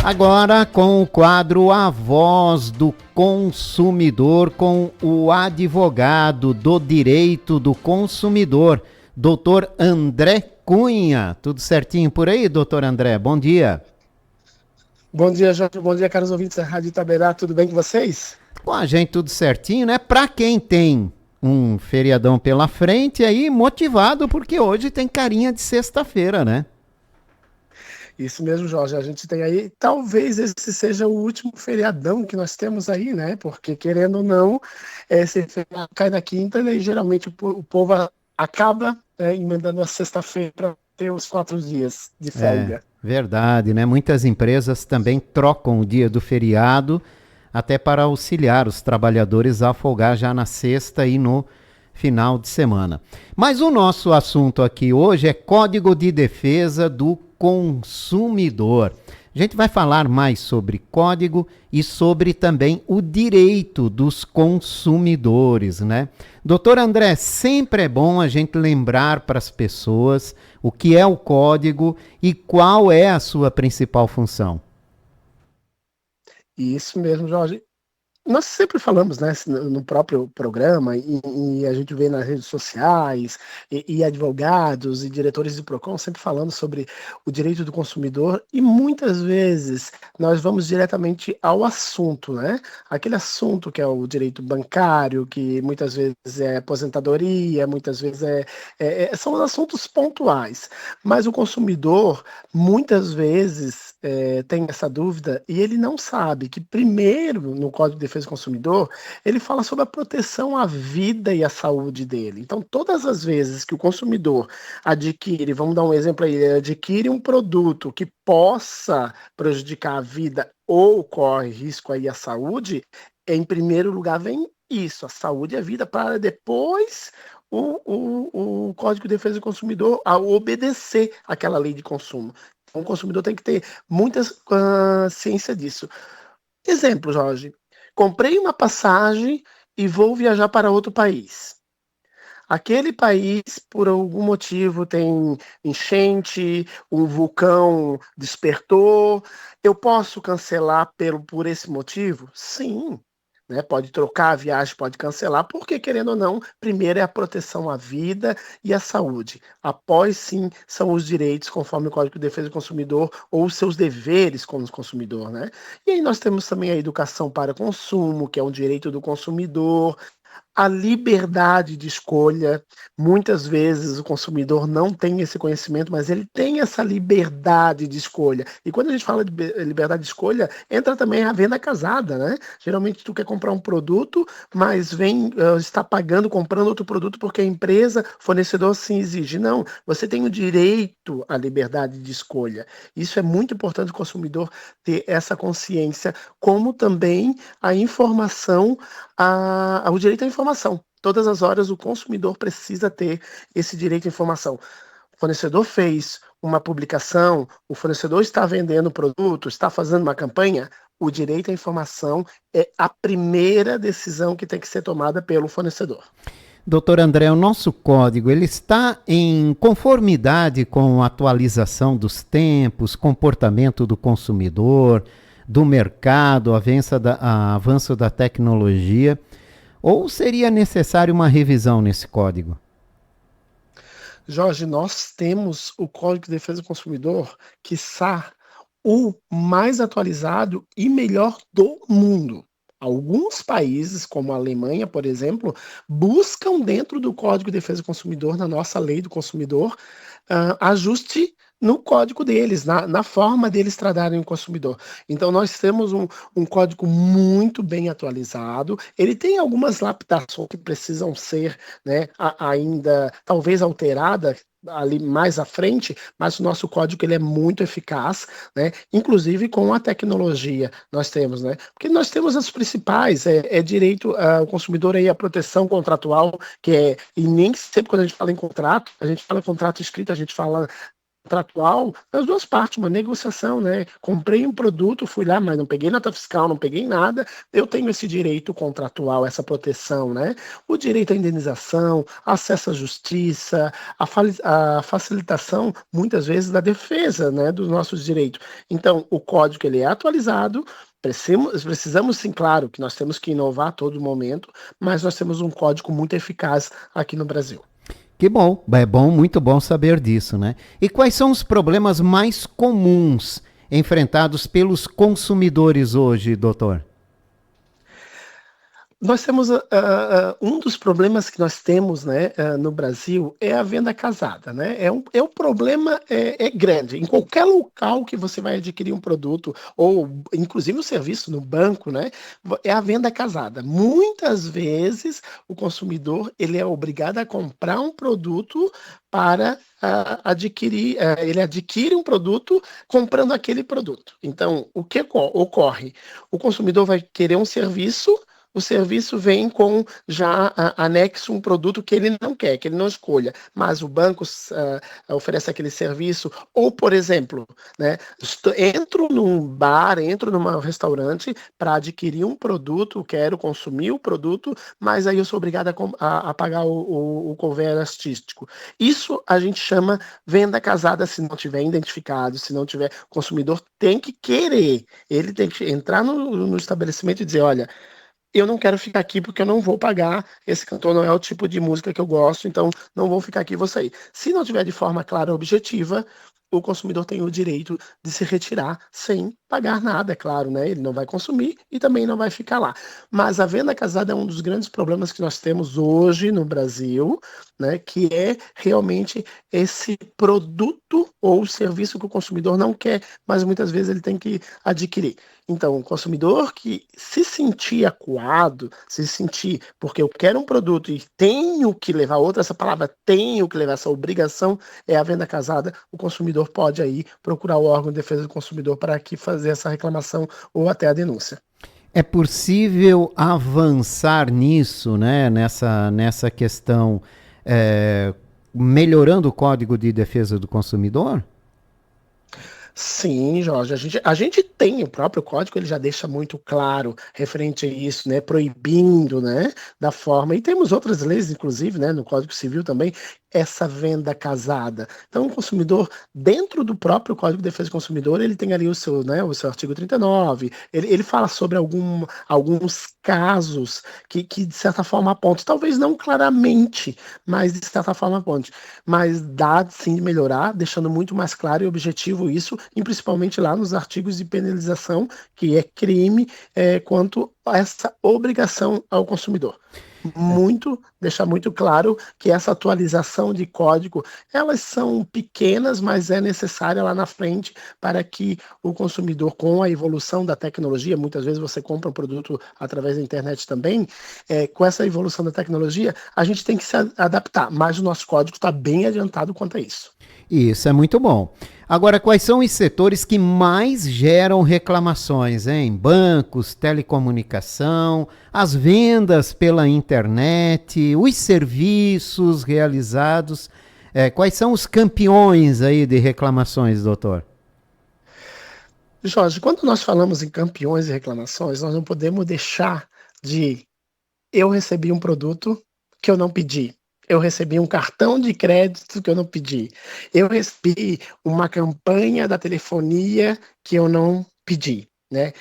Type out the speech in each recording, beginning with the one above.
Agora com o quadro A Voz do Consumidor, com o advogado do direito do consumidor, doutor André Cunha. Tudo certinho por aí, doutor André? Bom dia. Bom dia, Jorge. Bom dia, caros ouvintes da Rádio Itaberá. Tudo bem com vocês? Com a gente tudo certinho, né? Pra quem tem um feriadão pela frente aí, motivado, porque hoje tem carinha de sexta-feira, né? Isso mesmo, Jorge. A gente tem aí, talvez esse seja o último feriadão que nós temos aí, né? Porque, querendo ou não, esse feriado cai na quinta, né? E geralmente o povo acaba, emendando a sexta-feira para ter os 4 dias de É, folga. verdade, né? Muitas empresas também trocam o dia do feriado até para auxiliar os trabalhadores a folgar já na sexta e no final de semana. Mas o nosso assunto aqui hoje é Código de Defesa do Consumidor. A gente vai falar mais sobre código e sobre também o direito dos consumidores, né? Doutor André, sempre é bom a gente lembrar para as pessoas o que é o código e qual é a sua principal função. Isso mesmo, Jorge. Nós sempre falamos, né, no próprio programa, e a gente vê nas redes sociais, e advogados e diretores de PROCON sempre falando sobre o direito do consumidor, e muitas vezes nós vamos diretamente ao assunto, né? Aquele assunto que é o direito bancário, que muitas vezes é aposentadoria, muitas vezes são os assuntos pontuais. Mas o consumidor, muitas vezes, tem essa dúvida e ele não sabe que, primeiro, no Código de Defesa do Consumidor, ele fala sobre a proteção à vida e à saúde dele. Então, todas as vezes que o consumidor adquire, vamos dar um exemplo aí, ele adquire um produto que possa prejudicar a vida ou corre risco aí à saúde, em primeiro lugar vem isso, a saúde e a vida, para depois o Código de Defesa do Consumidor a obedecer aquela lei de consumo. Então, o consumidor tem que ter muita ciência disso. Exemplo, Jorge. Comprei uma passagem e vou viajar para outro país. Aquele país, por algum motivo, tem enchente, um vulcão despertou. Eu posso cancelar por esse motivo? Sim. Né? Pode trocar a viagem, pode cancelar, porque, querendo ou não, primeiro é a proteção à vida e à saúde. Após, sim, são os direitos, conforme o Código de Defesa do Consumidor, ou os seus deveres como consumidor. Né? E aí nós temos também a educação para consumo, que é um direito do consumidor, a liberdade de escolha. Muitas vezes o consumidor não tem esse conhecimento, mas ele tem essa liberdade de escolha. E quando a gente fala de liberdade de escolha, entra também a venda casada, né? Geralmente tu quer comprar um produto, mas está pagando, comprando outro produto porque a empresa, fornecedor assim exige. Não, você tem o direito à liberdade de escolha. Isso é muito importante o consumidor ter essa consciência, como também a informação, o direito à informação. Todas as horas o consumidor precisa ter esse direito à informação. O fornecedor fez uma publicação, o fornecedor está vendendo produto, está fazendo uma campanha, o direito à informação é a primeira decisão que tem que ser tomada pelo fornecedor. Doutor André, o nosso código ele está em conformidade com a atualização dos tempos, comportamento do consumidor, do mercado, avanço da tecnologia, ou seria necessário uma revisão nesse código? Jorge, nós temos o Código de Defesa do Consumidor, quiçá o mais atualizado e melhor do mundo. Alguns países, como a Alemanha, por exemplo, buscam dentro do Código de Defesa do Consumidor, na nossa lei do consumidor, ajuste no código deles, na forma deles tratarem o consumidor. Então, nós temos um código muito bem atualizado. Ele tem algumas lapidações que precisam ser, né, ainda, talvez alteradas ali mais à frente, mas o nosso código ele é muito eficaz, né? Inclusive com a tecnologia nós temos, né? Porque nós temos as principais, direito ao consumidor aí, a proteção contratual, e nem sempre quando a gente fala em contrato, a gente fala contrato escrito, a gente fala contratual das duas partes, uma negociação, né? Comprei um produto, fui lá, mas não peguei nota fiscal, não peguei nada, eu tenho esse direito contratual, essa proteção, né? O direito à indenização, acesso à justiça, a facilitação, muitas vezes, da defesa, né, dos nossos direitos. Então, o código ele é atualizado. Precisamos, sim, claro, que nós temos que inovar a todo momento, mas nós temos um código muito eficaz aqui no Brasil. Que bom, é bom, muito bom saber disso, né? E quais são os problemas mais comuns enfrentados pelos consumidores hoje, doutor? Nós temos um dos problemas que nós temos, né, no Brasil é a venda casada, né? O problema é grande. Em qualquer local que você vai adquirir um produto, ou inclusive o serviço no banco, né, é a venda casada. Muitas vezes o consumidor ele é obrigado a comprar um produto para adquirir, ele adquire um produto comprando aquele produto. Então, o que ocorre? O consumidor vai querer um serviço. O serviço vem com já anexo um produto que ele não quer, que ele não escolha, mas o banco oferece aquele serviço, ou, por exemplo, né, entro num bar, entro num restaurante para adquirir um produto, quero consumir o produto, mas aí eu sou obrigado a pagar o cover artístico. Isso a gente chama venda casada, se não tiver identificado, se não tiver, o consumidor tem que querer, ele tem que entrar no estabelecimento e dizer, olha, eu não quero ficar aqui porque eu não vou pagar, esse cantor não é o tipo de música que eu gosto, então não vou ficar aqui, vou sair. Se não tiver de forma clara e objetiva, o consumidor tem o direito de se retirar sem pagar nada, é claro, né? Ele não vai consumir e também não vai ficar lá. Mas a venda casada é um dos grandes problemas que nós temos hoje no Brasil, né? Que é realmente esse produto ou serviço que o consumidor não quer, mas muitas vezes ele tem que adquirir. Então, o consumidor que se sentir acuado, se sentir, porque eu quero um produto e tenho que levar outra, essa palavra tenho que levar, essa obrigação é a venda casada, o consumidor pode aí procurar o órgão de defesa do consumidor para aqui fazer essa reclamação ou até a denúncia. É possível avançar nisso, né? Nessa questão, melhorando o Código de Defesa do Consumidor? Sim, Jorge, a gente tem o próprio código, ele já deixa muito claro referente a isso, né, proibindo, né, da forma, e temos outras leis, inclusive, né, no Código Civil também, essa venda casada. Então, o consumidor, dentro do próprio Código de Defesa do Consumidor, ele tem ali o seu artigo 39, ele fala sobre alguns casos que, de certa forma, apontam, talvez não claramente, mas de certa forma apontam, mas dá sim de melhorar, deixando muito mais claro e objetivo isso, e principalmente lá nos artigos de penalização, que é crime, quanto a essa obrigação ao consumidor. Deixar muito claro que essa atualização de código, elas são pequenas, mas é necessária lá na frente para que o consumidor, com a evolução da tecnologia, muitas vezes você compra um produto através da internet também, com essa evolução da tecnologia, a gente tem que se adaptar, mas o nosso código está bem adiantado quanto a isso. Isso é muito bom. Agora, quais são os setores que mais geram reclamações, hein? Bancos, telecomunicação, as vendas pela internet, os serviços realizados. Quais são os campeões aí de reclamações, doutor? Jorge, quando nós falamos em campeões e reclamações, nós não podemos deixar de eu recebi um produto que eu não pedi. Eu recebi um cartão de crédito que eu não pedi. Eu recebi uma campanha da telefonia que eu não pedi, né?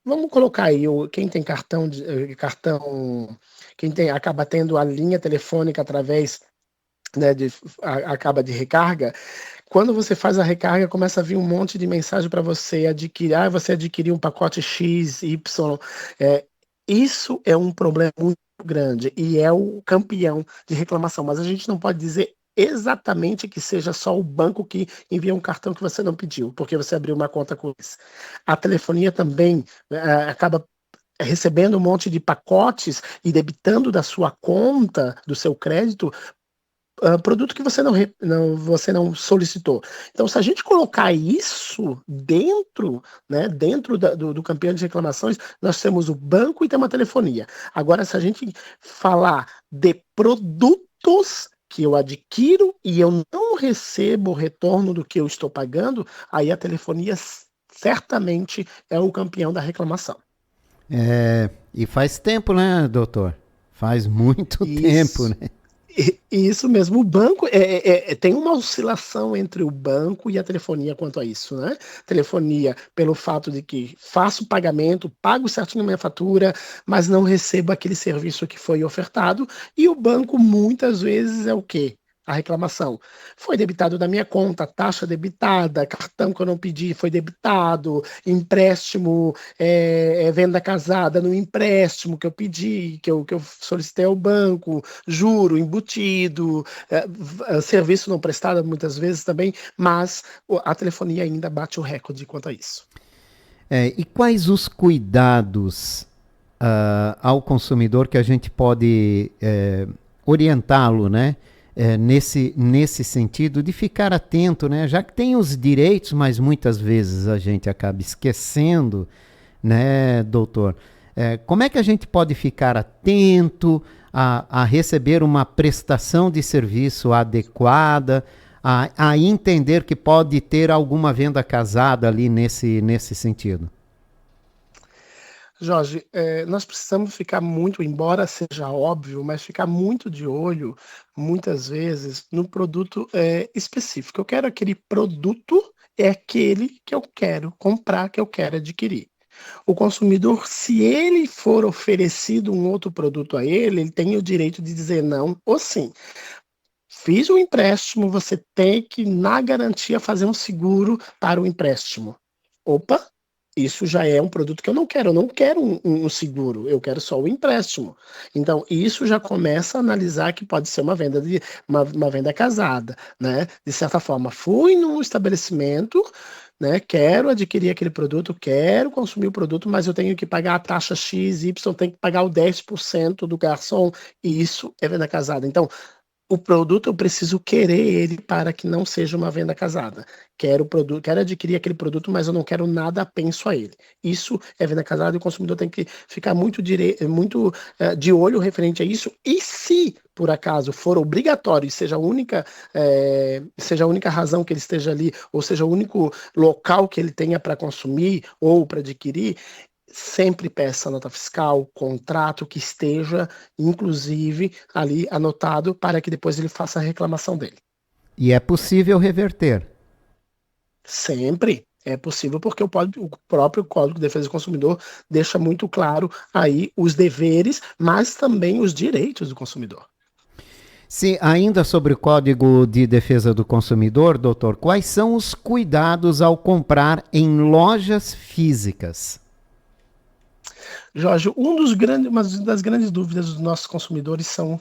Vamos colocar aí, quem tem acaba tendo a linha telefônica através, né, acaba de recarga, quando você faz a recarga, começa a vir um monte de mensagem para você adquirir. Você adquiriu um pacote X, Y. Isso é um problema muito grande e é o campeão de reclamação. Mas a gente não pode dizer exatamente que seja só o banco que envia um cartão que você não pediu, porque você abriu uma conta com isso. A telefonia também acaba recebendo um monte de pacotes e debitando da sua conta, do seu crédito, produto que você não solicitou. Então, se a gente colocar isso dentro, né, dentro do campeão de reclamações, nós temos o banco e temos a telefonia. Agora, se a gente falar de produtos que eu adquiro e eu não recebo o retorno do que eu estou pagando, aí a telefonia certamente é o campeão da reclamação. E faz tempo, né, doutor? Faz muito tempo, Isso. né? Isso mesmo, o banco tem uma oscilação entre o banco e a telefonia quanto a isso, né? Telefonia, pelo fato de que faço pagamento, pago certinho a minha fatura, mas não recebo aquele serviço que foi ofertado, e o banco muitas vezes é o quê? A reclamação. Foi debitado da minha conta, taxa debitada, cartão que eu não pedi foi debitado, empréstimo, venda casada no empréstimo que eu pedi, que eu solicitei ao banco, juro embutido, serviço não prestado muitas vezes também, mas a telefonia ainda bate o recorde quanto a isso. E quais os cuidados ao consumidor que a gente pode orientá-lo, né? Nesse sentido de ficar atento, né? Já que tem os direitos, mas muitas vezes a gente acaba esquecendo, né, doutor? Como é que a gente pode ficar atento a receber uma prestação de serviço adequada, a entender que pode ter alguma venda casada ali nesse sentido? Jorge, nós precisamos ficar muito, embora seja óbvio, mas ficar muito de olho, muitas vezes, no produto específico. Eu quero aquele produto, é aquele que eu quero comprar, que eu quero adquirir. O consumidor, se ele for oferecido um outro produto a ele, ele tem o direito de dizer não ou sim. Fiz um empréstimo, você tem que, na garantia, fazer um seguro para o empréstimo. Opa, isso já é um produto que eu não quero um seguro, eu quero só o empréstimo. Então, isso já começa a analisar que pode ser uma venda casada, né? De certa forma, fui num estabelecimento, né? Quero adquirir aquele produto, quero consumir o produto, mas eu tenho que pagar a taxa X, Y, tenho que pagar o 10% do garçom, e isso é venda casada. Então, o produto eu preciso querer ele para que não seja uma venda casada. Quero o produto, quero adquirir aquele produto, mas eu não quero nada apenso a ele. Isso é venda casada e o consumidor tem que ficar muito de olho referente a isso. E se por acaso for obrigatório e seja a única razão que ele esteja ali, ou seja o único local que ele tenha para consumir ou para adquirir, sempre peça nota fiscal, contrato que esteja, inclusive, ali anotado para que depois ele faça a reclamação dele. E é possível reverter. Sempre é possível, porque o próprio Código de Defesa do Consumidor deixa muito claro aí os deveres, mas também os direitos do consumidor. Se ainda sobre o Código de Defesa do Consumidor, doutor, quais são os cuidados ao comprar em lojas físicas? Jorge, uma das grandes dúvidas dos nossos consumidores são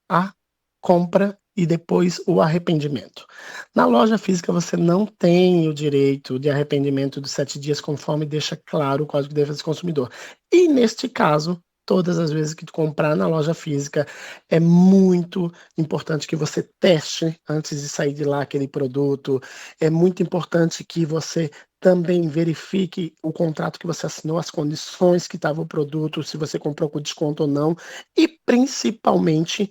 a compra e depois o arrependimento. Na loja física você não tem o direito de arrependimento dos 7 dias, conforme deixa claro o Código de Defesa do Consumidor. E neste caso, todas as vezes que tu comprar na loja física, é muito importante que você teste antes de sair de lá aquele produto. É muito importante que você também verifique o contrato que você assinou, as condições que estava o produto, se você comprou com desconto ou não, e principalmente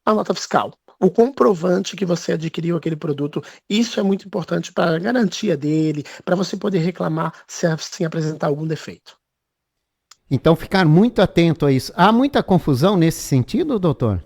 a nota fiscal. O comprovante que você adquiriu aquele produto, isso é muito importante para a garantia dele, para você poder reclamar se assim apresentar algum defeito. Então, ficar muito atento a isso. Há muita confusão nesse sentido, doutor?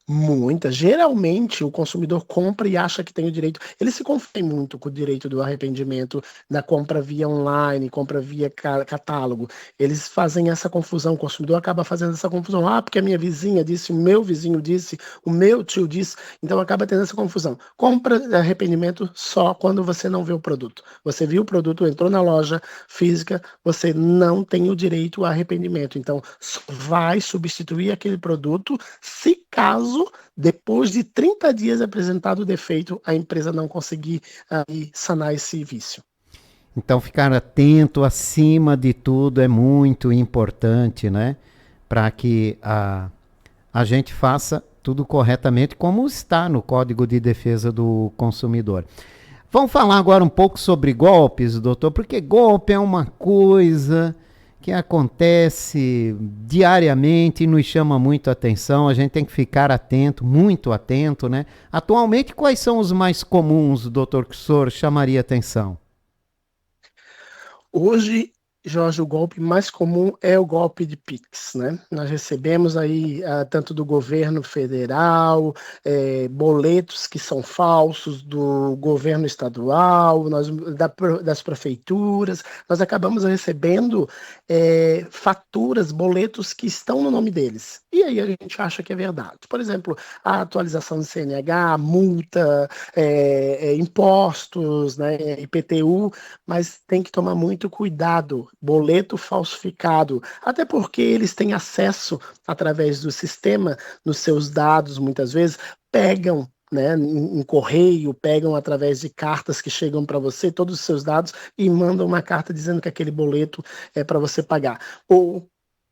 Muita. Geralmente o consumidor compra e acha que tem o direito. Ele se confia muito com o direito do arrependimento da compra via online, compra via catálogo. Eles fazem essa confusão, o consumidor acaba fazendo essa confusão. Ah, porque a minha vizinha disse, o meu vizinho disse, o meu tio disse. Então acaba tendo essa confusão. Compra de arrependimento só quando você não vê o produto. Você viu o produto, entrou na loja física, você não tem o direito ao arrependimento. Então vai substituir aquele produto se caso depois de 30 dias apresentado o defeito, a empresa não conseguir sanar esse vício. Então, ficar atento acima de tudo é muito importante, né? Para que a gente faça tudo corretamente, como está no Código de Defesa do Consumidor. Vamos falar agora um pouco sobre golpes, doutor, porque golpe é uma coisa que acontece diariamente e nos chama muito a atenção. A gente tem que ficar atento, muito atento, né? Atualmente, quais são os mais comuns, doutor, que o senhor chamaria atenção? Hoje, Jorge, o golpe mais comum é o golpe de Pix, né? Nós recebemos aí, tanto do governo federal, boletos que são falsos, do governo estadual, das prefeituras. Nós acabamos recebendo faturas, boletos que estão no nome deles. E aí a gente acha que é verdade. Por exemplo, a atualização do CNH, multa, impostos, né, IPTU, mas tem que tomar muito cuidado. Boleto falsificado, até porque eles têm acesso através do sistema nos seus dados, muitas vezes pegam, né, em correio, pegam através de cartas que chegam para você todos os seus dados e mandam uma carta dizendo que aquele boleto é para você pagar. Ou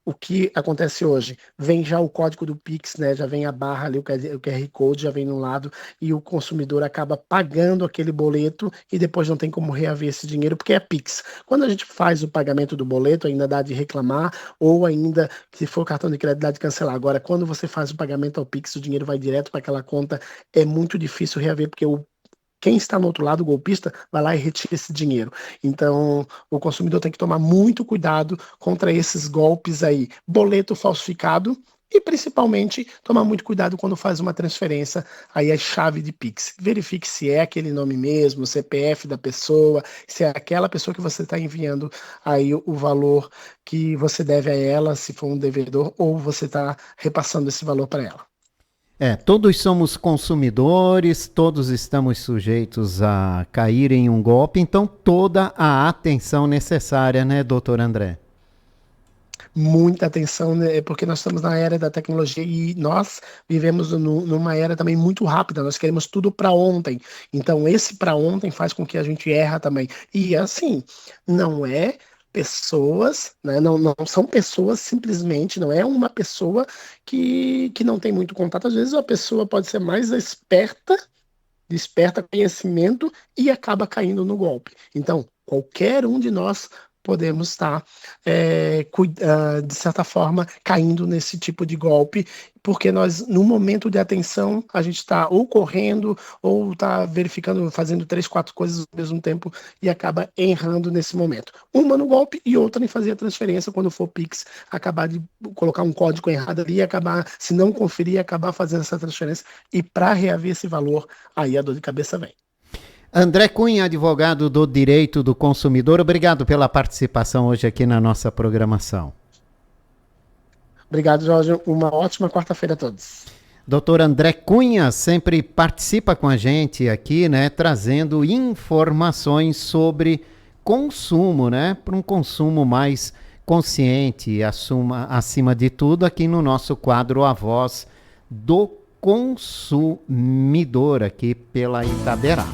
o que acontece hoje? Vem já o código do Pix, né? Já vem a barra ali, o QR Code já vem no lado e o consumidor acaba pagando aquele boleto e depois não tem como reaver esse dinheiro porque é Pix. Quando a gente faz o pagamento do boleto, ainda dá de reclamar ou ainda, se for cartão de crédito, dá de cancelar. Agora, quando você faz o pagamento ao Pix, o dinheiro vai direto para aquela conta, é muito difícil reaver porque quem está no outro lado, o golpista, vai lá e retira esse dinheiro. Então, o consumidor tem que tomar muito cuidado contra esses golpes aí, boleto falsificado, e principalmente tomar muito cuidado quando faz uma transferência aí a chave de Pix. Verifique se é aquele nome mesmo, o CPF da pessoa, se é aquela pessoa que você está enviando aí o valor que você deve a ela, se for um devedor, ou você está repassando esse valor para ela. Todos somos consumidores, todos estamos sujeitos a cair em um golpe, então toda a atenção necessária, né, doutor André? Muita atenção, né, porque nós estamos na era da tecnologia e nós vivemos numa era também muito rápida, nós queremos tudo para ontem. Então, esse para ontem faz com que a gente erra também. E assim, não é pessoas, né, não são pessoas simplesmente, não é uma pessoa que não tem muito contato. Às vezes a pessoa pode ser mais esperta, desperta conhecimento e acaba caindo no golpe. Então, qualquer um de nós podemos estar, de certa forma, caindo nesse tipo de golpe, porque nós, no momento de atenção, a gente está ou correndo, ou está verificando, fazendo 3, 4 coisas ao mesmo tempo e acaba errando nesse momento. Uma no golpe e outra em fazer a transferência quando for Pix, acabar de colocar um código errado ali e acabar, se não conferir, acabar fazendo essa transferência e para reaver esse valor, aí a dor de cabeça vem. André Cunha, advogado do Direito do Consumidor, obrigado pela participação hoje aqui na nossa programação. Obrigado, Jorge. Uma ótima quarta-feira a todos. Doutor André Cunha sempre participa com a gente aqui, né, trazendo informações sobre consumo, né, para um consumo mais consciente, acima de tudo, aqui no nosso quadro A Voz do Consumidor, aqui pela Itaberá.